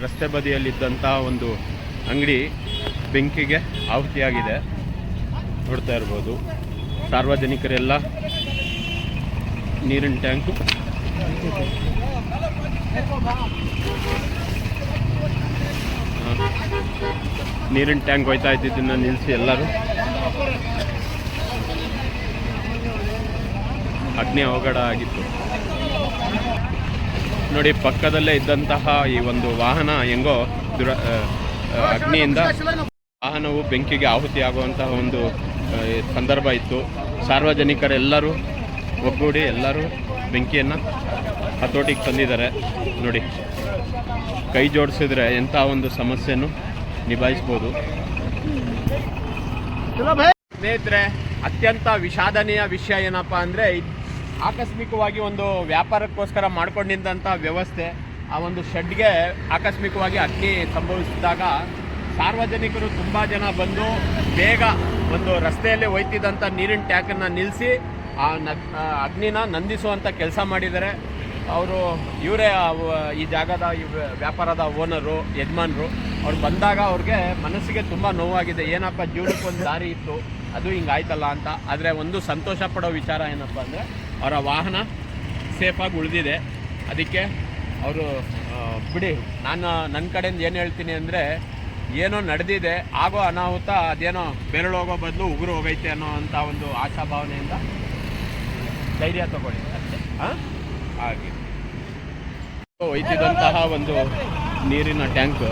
ರಸ್ತೆ ಬದಿಯಲ್ಲಿದ್ದಂಥ ಒಂದು ಅಂಗಡಿ ಬೆಂಕಿಗೆ ಆಹುತಿಯಾಗಿದೆ. ನೋಡ್ತಾ ಇರ್ಬೋದು ಸಾರ್ವಜನಿಕರೆಲ್ಲ ನೀರಿನ ಟ್ಯಾಂಕು ಹೋಯ್ತಾ ಇದ್ದಿದ್ದನ್ನು ನಿಲ್ಲಿಸಿ ಎಲ್ಲರೂ ಅಗ್ನಿ ಅವಘಡ ಆಗಿತ್ತು. ನೋಡಿ ಪಕ್ಕದಲ್ಲೇ ಇದ್ದಂತಹ ಈ ಒಂದು ವಾಹನ ಹೆಂಗೋ ಅಗ್ನಿಯಿಂದ ವಾಹನವು ಬೆಂಕಿಗೆ ಆಹುತಿ ಆಗುವಂತಹ ಒಂದು ಸಂದರ್ಭ ಇತ್ತು. ಸಾರ್ವಜನಿಕರೆಲ್ಲರೂ ಒಗ್ಗೂಡಿ ಎಲ್ಲರೂ ಬೆಂಕಿಯನ್ನು ಹತೋಟಿಗೆ ತಂದಿದ್ದಾರೆ. ನೋಡಿ ಕೈ ಜೋಡಿಸಿದ್ರೆ ಎಂಥ ಒಂದು ಸಮಸ್ಯೆಯನ್ನು ನಿಭಾಯಿಸ್ಬೋದು. ಸ್ನೇಹಿತರೆ, ಅತ್ಯಂತ ವಿಷಾದನೀಯ ವಿಷಯ ಏನಪ್ಪ ಅಂದರೆ, ಆಕಸ್ಮಿಕವಾಗಿ ಒಂದು ವ್ಯಾಪಾರಕ್ಕೋಸ್ಕರ ಮಾಡ್ಕೊಂಡಿದ್ದಂಥ ವ್ಯವಸ್ಥೆ, ಆ ಒಂದು ಶೆಡ್ಗೆ ಆಕಸ್ಮಿಕವಾಗಿ ಅಗ್ನಿ ಸಂಭವಿಸಿದಾಗ ಸಾರ್ವಜನಿಕರು ತುಂಬ ಜನ ಬಂದು ಬೇಗ ಒಂದು ರಸ್ತೆಯಲ್ಲಿ ಒಯ್ತಿದ್ದಂಥ ನೀರಿನ ಟ್ಯಾಂಕನ್ನು ನಿಲ್ಲಿಸಿ ಆ ಅಗ್ನಿನ ನಂದಿಸುವಂಥ ಕೆಲಸ ಮಾಡಿದ್ದಾರೆ. ಅವರು ಇವರೇ ಈ ಜಾಗದ ವ್ಯಾಪಾರದ ಓನರು, ಯಜಮಾನರು. ಅವ್ರು ಬಂದಾಗ ಅವ್ರಿಗೆ ಮನಸ್ಸಿಗೆ ತುಂಬ ನೋವಾಗಿದೆ. ಏನಪ್ಪ ಜೀವನಕ್ಕೆ ಒಂದು ದಾರಿ ಇತ್ತು, ಅದು ಹಿಂಗಾಯ್ತಲ್ಲ ಅಂತ. ಆದರೆ ಒಂದು ಸಂತೋಷ ಪಡೋ ವಿಚಾರ ಏನಪ್ಪ ಅಂದರೆ ಅವರ ವಾಹನ ಸೇಫಾಗಿ ಉಳಿದಿದೆ. ಅದಕ್ಕೆ ಅವರು ಬಿಡಿ, ನಾನು ನನ್ನ ಕಡೆಯಿಂದ ಏನು ಹೇಳ್ತೀನಿ ಅಂದರೆ, ಏನೋ ನಡೆದಿದೆ, ಆಗೋ ಅನಾಹುತ ಅದೇನೋ ಬೆರಳೋಗೋ ಬದಲು ಉಗುರು ಹೋಗೈತೆ ಅನ್ನೋ ಅಂಥ ಒಂದು ಆಶಾಭಾವನೆಯಿಂದ ಧೈರ್ಯ ತಗೊಳ್ಳಿ ಅಷ್ಟೇ. ಹಾಗೆ ಒಯ್ತಿದ್ದಂತಹ ಒಂದು ನೀರಿನ ಟ್ಯಾಂಕ್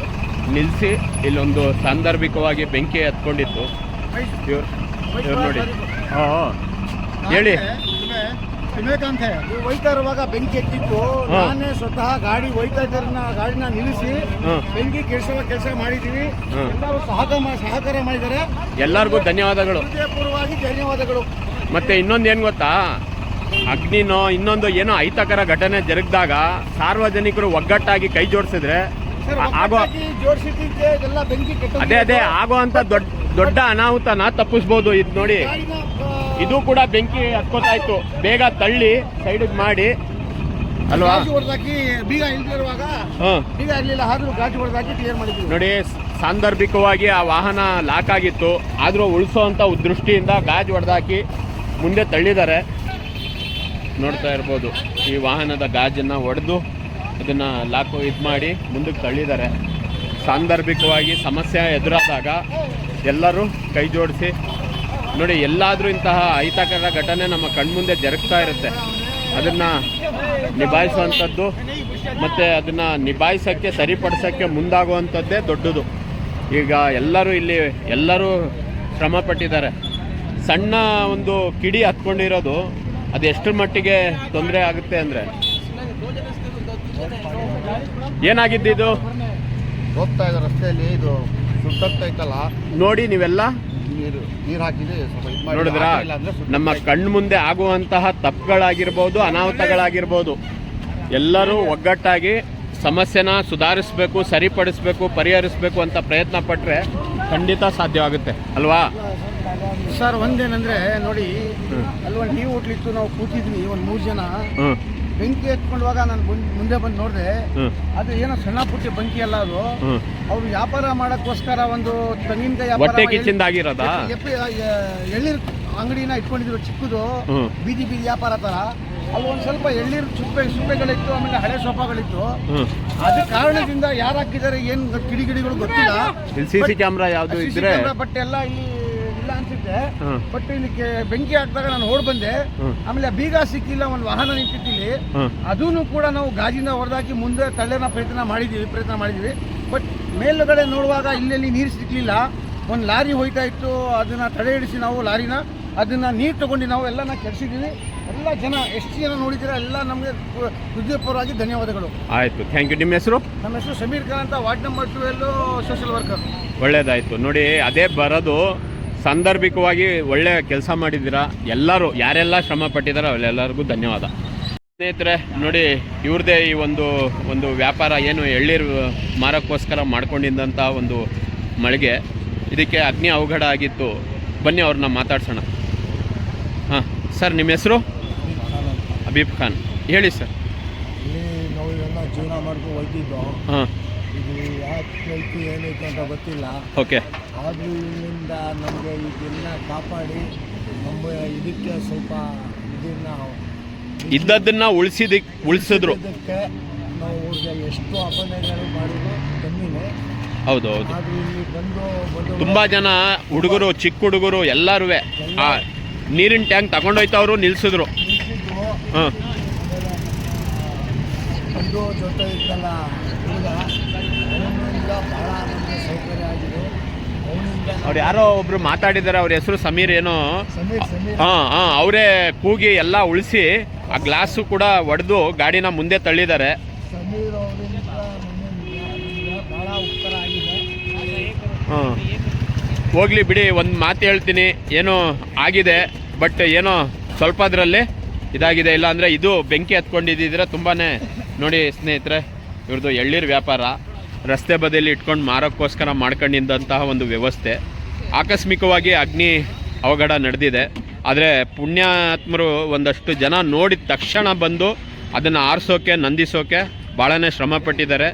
ನಿಲ್ಲಿಸಿ ಇಲ್ಲೊಂದು ಸಾಂದರ್ಭಿಕವಾಗಿ ಬೆಂಕಿ ಹತ್ಕೊಂಡಿತ್ತು. ಇವ್ರು ನೋಡಿ, ಹೇಳಿ. ಅಂತ ಒಯ್ತಾ ಇರುವಾಗ ಬೆಂಕಿ ಎತ್ತಿತ್ತು. ನಾನೇ ಸ್ವತಃ ಗಾಡಿ ಒಯ್ತಾ ಇದ್ದ ಗಾಡಿನ ನಿಲ್ಲಿಸಿ ಬೆಂಕಿ ಕೆಲಸ ಮಾಡಿದೀವಿ. ಎಲ್ಲರೂ ಸಹಕಾರ ಮಾಡಿದ್ದಾರೆ. ಎಲ್ಲರಿಗೂ ಧನ್ಯವಾದಗಳು, ಹೃದಯಪೂರ್ವವಾಗಿ ಧನ್ಯವಾದಗಳು. ಮತ್ತೆ ಇನ್ನೊಂದು ಏನು ಗೊತ್ತಾ, ಅಗ್ನಿನೋ ಇನ್ನೊಂದು ಏನೋ ಅಹಿತಕರ ಘಟನೆ ಜರುಗಿದಾಗ ಸಾರ್ವಜನಿಕರು ಒಗ್ಗಟ್ಟಾಗಿ ಕೈ ಜೋಡಿಸಿದ್ರೆ ಅದೇ ಆಗೋ ಅಂತ ದೊಡ್ಡ ಅನಾಹುತನ ತಪ್ಪಿಸ್ಬೋದು. ಇದು ನೋಡಿ, ಇದು ಕೂಡ ಬೆಂಕಿ ಹತ್ಕೋತಾ ಇತ್ತು. ಬೇಗ ತಳ್ಳಿ ಸೈಡಿಗೆ ಮಾಡಿ ಅಲ್ವಾ. ನೋಡಿ, ಸಾಂದರ್ಭಿಕವಾಗಿ ಆ ವಾಹನ ಲಾಕ್ ಆಗಿತ್ತು. ಆದರೂ ಉಳಿಸೋವಂಥ ದೃಷ್ಟಿಯಿಂದ ಗಾಜ್ ಹೊಡೆದಾಕಿ ಮುಂದೆ ತಳ್ಳಿದ್ದಾರೆ. ನೋಡ್ತಾ ಇರ್ಬೋದು, ಈ ವಾಹನದ ಗಾಜನ್ನು ಒಡೆದು ಅದನ್ನು ಲಾಕು ಮಾಡಿ ಮುಂದಕ್ಕೆ ತಳ್ಳಿದ್ದಾರೆ. ಸಾಂದರ್ಭಿಕವಾಗಿ ಸಮಸ್ಯೆ ಎದುರಾದಾಗ ಎಲ್ಲರೂ ಕೈ ಜೋಡಿಸಿ ನೋಡಿ. ಎಲ್ಲಾದರೂ ಇಂತಹ ಅಹಿತಕರ ಘಟನೆ ನಮ್ಮ ಕಣ್ಮುಂದೆ ಜರುಗ್ತಾ ಇರುತ್ತೆ. ಅದನ್ನು ನಿಭಾಯಿಸುವಂಥದ್ದು ಮತ್ತು ಅದನ್ನು ನಿಭಾಯಿಸೋಕ್ಕೆ ಸರಿಪಡಿಸೋಕ್ಕೆ ಮುಂದಾಗುವಂಥದ್ದೇ ದೊಡ್ಡದು. ಈಗ ಎಲ್ಲರೂ ಶ್ರಮ ಪಟ್ಟಿದ್ದಾರೆ. ಸಣ್ಣ ಒಂದು ಕಿಡಿ ಹತ್ಕೊಂಡಿರೋದು ಅದು ಎಷ್ಟರ ಮಟ್ಟಿಗೆ ತೊಂದರೆ ಆಗುತ್ತೆ ಅಂದರೆ, ಏನಾಗಿದ್ದು ಹೋಗ್ತಾ ಇದ್ದ ರಸ್ತೆಯಲ್ಲಿ ಇದು ಸುತ್ತಾಗ್ತಾ ಇತ್ತಲ್ಲ ನೋಡಿ. ನೀವೆಲ್ಲ ನೀರು ಹಾಕಿದ್ರೆ ನೋಡಿದ್ರ, ನಮ್ಮ ಕಣ್ಣು ಮುಂದೆ ಆಗುವಂತಹ ತಪ್ಪುಗಳಾಗಿರ್ಬೋದು, ಅನಾಹುತಗಳಾಗಿರ್ಬೋದು, ಎಲ್ಲರೂ ಒಗ್ಗಟ್ಟಾಗಿ ಸಮಸ್ಯೆನ ಸುಧಾರಿಸಬೇಕು, ಸರಿಪಡಿಸಬೇಕು, ಪರಿಹರಿಸಬೇಕು ಅಂತ ಪ್ರಯತ್ನ ಪಟ್ಟರೆ ಖಂಡಿತ ಸಾಧ್ಯವಾಗುತ್ತೆ ಅಲ್ವಾ ಸರ್. ಒಂದೇನಂದ್ರೆ ನೋಡಿ, ಅಲ್ವಾ ಟೀ ಹೋಟ್ಲಿತ್ತು, ನಾವು ಕೂತಿದ್ವಿ ಒಂದು 3 ಜನ. ಬೆಂಕಿ ಎತ್ಕೊಂಡಾಗ ನಾನು ಮುಂದೆ ಬಂದು ನೋಡಿದೆ, ಅದು ಏನೋ ಸಣ್ಣ ಪುಟ್ಟ ಬೆಂಕಿ ಅಲ್ಲ, ಅದು ಅವ್ರು ವ್ಯಾಪಾರ ಮಾಡೋಕ್ಕೋಸ್ಕರ ಒಂದು ತೆಂಗಿನಕಾಯಿ ಎಳ್ಳೀರು ಅಂಗಡಿನ ಇಟ್ಕೊಂಡಿದ್ರು, ಚಿಕ್ಕದು ಬೀದಿ ವ್ಯಾಪಾರ ತರ. ಅಲ್ಲಿ ಒಂದು ಸ್ವಲ್ಪ ಎಳ್ಳೀರು ಸುಪ್ಪೆಗಳಿತ್ತು, ಆಮೇಲೆ ಹಳೆ ಸೋಫಾಗಳಿತ್ತು. ಅದ ಕಾರಣದಿಂದ ಯಾರು ಹಾಕಿದ್ದಾರೆ ಏನು ಕಿಡಿಗಳು ಗೊತ್ತಿಲ್ಲ. CC ಕ್ಯಾಮ್ರಾ ಯಾವುದು ಇದ್ರೆ ಬಟ್ ಎಲ್ಲ ಇಲ್ಲಿ ಇಲ್ಲ ಅನ್ಸುತ್ತೆ. ಬಟ್ ಇಲ್ಲಿ ಬೆಂಕಿ ಹಾಕಿದಾಗ ನಾನು ಓಡ್ ಬಂದೆ. ಆಮೇಲೆ ಬೀಗ ಸಿಕ್ಕಿಲ್ಲ, ಒಂದು ವಾಹನ ನಿಂತಿತ್ತಿಲ್ಲಿ. ಅದನ್ನು ಕೂಡ ನಾವು ಗಾಜಿಂದ ಹೊಡೆದಾಕಿ ಮುಂದೆ ತಳ್ಳೆನ ಪ್ರಯತ್ನ ಮಾಡಿದ್ವಿ. ಬಟ್ ಮೇಲುಗಡೆ ನೋಡುವಾಗ ಇಲ್ಲೆಲ್ಲಿ ನೀರು ಸಿಕ್ಲಿಲ್ಲ. ಒಂದು ಲಾರಿ ಹೋಯ್ತಾ ಇತ್ತು, ಅದನ್ನ ತಡೆ ಹಿಡಿಸಿ ನಾವು ಲಾರಿನ ಅದನ್ನ ನೀರು ತಗೊಂಡು ನಾವು ಎಲ್ಲನ ಕೆಡಿಸಿದ್ದೀವಿ. ಎಲ್ಲ ಜನ ಎಷ್ಟು ಜನ ನೋಡಿದ್ದೀರಾ, ಎಲ್ಲ ನಮಗೆ ಹೃದಯಪೂರ್ವವಾಗಿ ಧನ್ಯವಾದಗಳು. ಆಯಿತು, ಥ್ಯಾಂಕ್ ಯು. ನಿಮ್ಮ ಹೆಸರು? ನಮ್ಮ ಹೆಸರು ಸಮೀರ್ ಖಾನ್ ಅಂತ, ವಾರ್ಡ್ ನಂಬರ್ 12 ಸೋಷಿಯಲ್ ವರ್ಕರ್. ಒಳ್ಳೇದಾಯಿತು. ನೋಡಿ, ಅದೇ ಬರೋದು ಸಾಂದರ್ಭಿಕವಾಗಿ ಒಳ್ಳೆ ಕೆಲಸ ಮಾಡಿದ್ದೀರಾ. ಎಲ್ಲರೂ ಯಾರೆಲ್ಲ ಶ್ರಮ ಪಟ್ಟಿದ್ದಾರೋ ಅವರೆಲ್ಲರಿಗೂ ಧನ್ಯವಾದ. ಸ್ನೇಹಿತರೆ ನೋಡಿ, ಇವ್ರದ್ದೇ ಈ ಒಂದು ವ್ಯಾಪಾರ, ಏನು ಎಳ್ಳೀರು ಮಾರೋಕ್ಕೋಸ್ಕರ ಮಾಡ್ಕೊಂಡಿದ್ದಂಥ ಒಂದು ಮಳಿಗೆ, ಇದಕ್ಕೆ ಅಗ್ನಿ ಅವಘಡ ಆಗಿತ್ತು. ಬನ್ನಿ ಅವ್ರನ್ನ ಮಾತಾಡ್ಸೋಣ. ಹಾಂ ಸರ್, ನಿಮ್ಮ ಹೆಸರು? ಹಬೀಬ್ ಖಾನ್. ಹೇಳಿ ಸರ್. ಇಲ್ಲಿ ನಾವು ಎಲ್ಲ ಜೀವನ ಮಾಡ್ಕೊಂಡು ಹೋಗ್ತಿದ್ದೋ. ಹಾಂ, ಈ ಇದು ಯಾಕೆ ಕೇಳ್ತಿ ಏನೈತೆ ಅಂತ ಗೊತ್ತಿಲ್ಲ. ಓಕೆ. ಆದರೂ ಇಲ್ಲಿಂದ ನಮಗೆ ಇದನ್ನ ಕಾಪಾಡಿ ನಮ್ಮ ಇದಕ್ಕೆ ಸ್ವಲ್ಪ ಇದನ್ನು ಇದ್ದದನ್ನ ಉಳಿಸಿದ್ರು. ಇದಕ್ಕೆ ನಾವು ಎಷ್ಟು ಅಪನಯಗಳು ಮಾಡಿದ್ರು ಕಮ್ಮಿನೇ. ಹೌದು ಹೌದು. ಆದರೂ ಇಲ್ಲಿ ಬಂದು ತುಂಬ ಜನ ಹುಡುಗರು, ಚಿಕ್ಕ ಹುಡುಗರು ಎಲ್ಲರೂ ಆ ನೀರಿನ ಟ್ಯಾಂಕ್ ತಗೊಂಡೋಯ್ತವ್ರು ನಿಲ್ಸಿದ್ರು. ನಿಲ್ಸಿದ್ರು. ಹಾಂ. ಒಂದು ಜೊತೆ ಇದ್ದಲ್ಲ ಹುಡುಗ, ಅವನಿಂದ ಭಾಳ ನಮಗೆ ಸೌಕರ್ಯ ಆಗಿದೆ. ಅವನಿಂದ ಅವ್ರು ಯಾರೋ ಒಬ್ರು ಮಾತಾಡಿದ್ದಾರೆ, ಅವ್ರ ಹೆಸರು ಸಮೀರ್ ಏನೋ. ಸಮೀರ್ ಹಾಂ, ಅವರೇ ಕೂಗಿ ಎಲ್ಲ ಉಳಿಸಿ ಆ ಗ್ಲಾಸು ಕೂಡ ಒಡೆದು ಗಾಡಿನ ಮುಂದೆ ತಳ್ಳಿದ್ದಾರೆ. ಸಮೀರ್ ಅವರಿಂದ ನಮಗೆ ಭಾಳ ಉತ್ತರ ಆಗಿದೆ. ಹಾಂ, ಹೋಗ್ಲಿ ಬಿಡಿ. ಒಂದು ಮಾತು ಹೇಳ್ತೀನಿ, ಏನೋ ಆಗಿದೆ, ಬಟ್ ಏನೋ ಸ್ವಲ್ಪದ್ರಲ್ಲಿ ಇದಾಗಿದೆ. ಇಲ್ಲ ಅಂದರೆ ಇದು ಬೆಂಕಿ ಹತ್ಕೊಂಡಿದ್ದಿದ್ರೆ ತುಂಬಾ ನೋಡಿ ಸ್ನೇಹಿತರೆ, ಇವ್ರದ್ದು ಎಳ್ಳೀರು ವ್ಯಾಪಾರ ರಸ್ತೆ ಬದಿಯಲ್ಲಿ ಇಟ್ಕೊಂಡು ಮಾರೋಕ್ಕೋಸ್ಕರ ಮಾಡ್ಕೊಂಡಿದ್ದಂತಹ ಒಂದು ವ್ಯವಸ್ಥೆ. ಆಕಸ್ಮಿಕವಾಗಿ ಅಗ್ನಿ ಅವಘಡ ನಡೆದಿದೆ. ಆದರೆ ಪುಣ್ಯಾತ್ಮರು ಒಂದಷ್ಟು ಜನ ನೋಡಿದ ತಕ್ಷಣ ಬಂದು ಅದನ್ನು ಆರಿಸೋಕೆ, ನಂದಿಸೋಕೆ ಭಾಳನೇ ಶ್ರಮ ಪಟ್ಟಿದ್ದಾರೆ.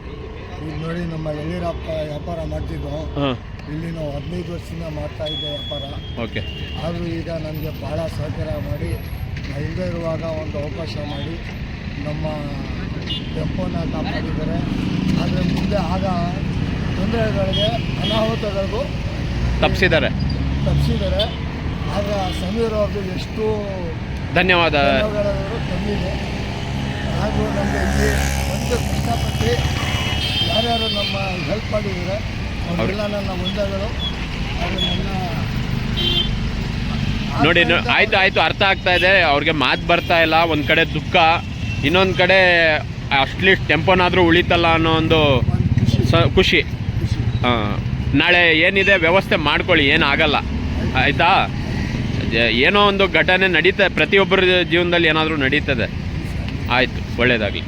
ಈಗ ನೋಡಿ, ನಮ್ಮ ಎಳ್ಳೀರು ವ್ಯಾಪಾರ ಮಾಡ್ತಿದ್ದೋ. ಹಾಂ. ಇಲ್ಲಿ ನಾವು 15 ವರ್ಷದಿಂದ ಮಾಡ್ತಾ ಇದ್ದೆ ವ್ಯಾಪಾರ. ಓಕೆ. ಆದರೂ ಈಗ ನನಗೆ ಭಾಳ ಸಹಕಾರ ಮಾಡಿ, ನಾನು ಇಲ್ಲದೆ ಇರುವಾಗ ಒಂದು ಅವಕಾಶ ಮಾಡಿ ನಮ್ಮ ಟೆಂಪೋನ ಕಾಪಾಡಿದ್ದಾರೆ. ಆದರೆ ಮುಂದೆ ಆಗ ತೊಂದರೆಗಳಿಗೆ, ಅನಾಹುತಗಳಿಗೂ ತಪ್ಪಿಸಿದ್ದಾರೆ. ಆಗ ಸಮೀರ್ ಅವ್ರದ್ದು ಎಷ್ಟು ಧನ್ಯವಾದಗಳು ಕಮ್ಮಿದೆ. ಹಾಗೂ ನಮಗೆ ಇಲ್ಲಿ ಒಂದು ಕಷ್ಟಪಟ್ಟು ಯಾರ್ಯಾರು ನಮ್ಮ ಹೆಲ್ಪ್ ಮಾಡಿದ್ದಾರೆ ಅವರೆಲ್ಲ ನನ್ನ ಮುಂದೆಗಳು. ಅದು ನನ್ನ ನೋಡಿ. ಆಯ್ತು, ಅರ್ಥ ಆಗ್ತಾ ಇದೆ. ಅವ್ರಿಗೆ ಮಾತು ಬರ್ತಾ ಇಲ್ಲ. ಒಂದು ಕಡೆ ದುಃಖ, ಇನ್ನೊಂದು ಕಡೆ ಅಟ್ಲೀಸ್ಟ್ ಟೆಂಪೋನಾದರೂ ಉಳಿತಲ್ಲ ಅನ್ನೋ ಒಂದು ಖುಷಿ. ನಾಳೆ ಏನಿದೆ ವ್ಯವಸ್ಥೆ ಮಾಡ್ಕೊಳ್ಳಿ, ಏನಾಗಲ್ಲ ಆಯಿತಾ. ಏನೋ ಒಂದು ಘಟನೆ ನಡೀತದೆ, ಪ್ರತಿಯೊಬ್ಬರ ಜೀವನದಲ್ಲಿ ಏನಾದರೂ ನಡೀತದೆ. ಆಯಿತು, ಒಳ್ಳೆಯದಾಗಲಿ.